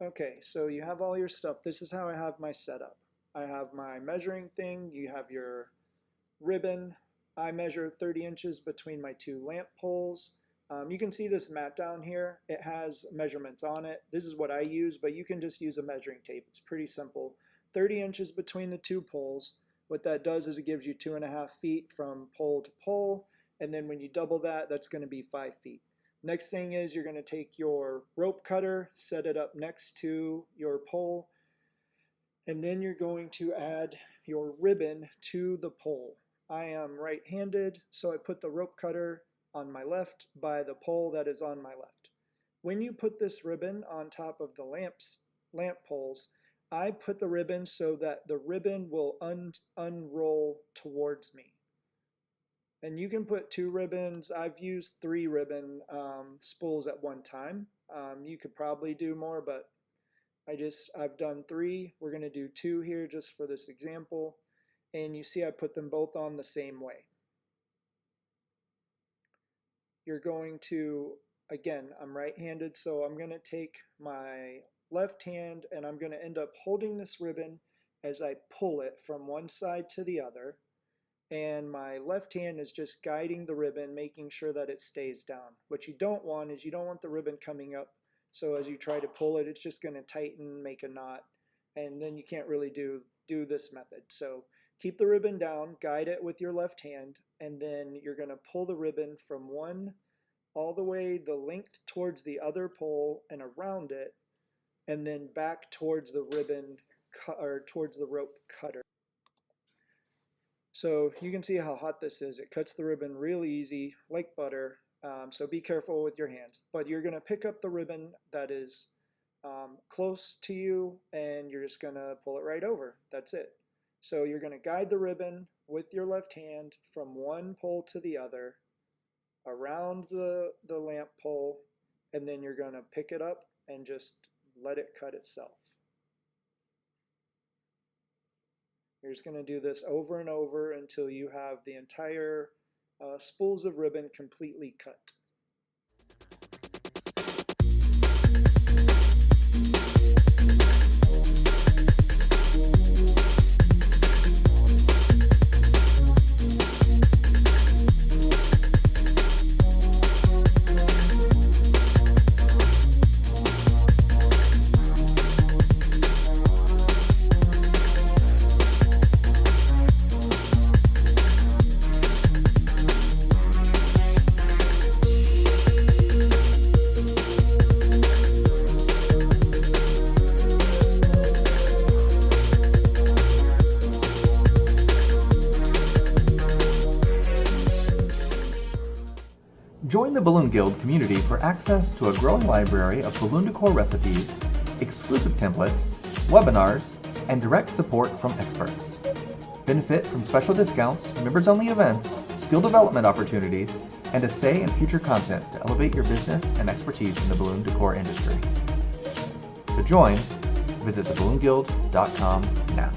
Okay, so you have all your stuff. This is how I have my setup. I have my measuring thing, you have your ribbon. I measure 30 inches between my two lamp poles. You can see this mat down here. It has measurements on it. This is what I use, but you can just use a measuring tape. It's pretty simple. 30 inches between the two poles. What that does is it gives you 2.5 feet from pole to pole, and then when you double that, that's going to be 5 feet. Next thing is you're going to take your rope cutter, set it up next to your pole, and then you're going to add your ribbon to the pole. I am right-handed, so I put the rope cutter on my left by the pole that is on my left. When you put this ribbon on top of the lamp poles, I put the ribbon so that the ribbon will unroll towards me. And you can put 2 ribbons. I've used 3 ribbon spools at one time. You could probably do more, but I've done 3. We're going to do 2 here just for this example. And you see I put them both on the same way. You're going to, again, I'm right-handed, so I'm going to take my left hand and I'm going to end up holding this ribbon as I pull it from one side to the other. And my left hand is just guiding the ribbon, making sure that it stays down. What you don't want is you don't want the ribbon coming up, so as you try to pull it, it's just going to tighten, make a knot, and then you can't really do this method. So keep the ribbon down, guide it with your left hand, and then you're going to pull the ribbon from one all the way the length towards the other pole and around it, and then back towards the ribbon or towards the rope cutter. So you can see how hot this is. It cuts the ribbon really easy, like butter. So be careful with your hands. But you're going to pick up the ribbon that is close to you, and you're just going to pull it right over. That's it. So you're going to guide the ribbon with your left hand from one pole to the other, around the lamp pole, and then you're going to pick it up and just let it cut itself. You're just going to do this over and over until you have the entire spools of ribbon completely cut. Join the Balloon Guild community for access to a growing library of balloon decor recipes, exclusive templates, webinars, and direct support from experts. Benefit from special discounts, members-only events, skill development opportunities, and a say in future content to elevate your business and expertise in the balloon decor industry. To join, visit theballoonguild.com now.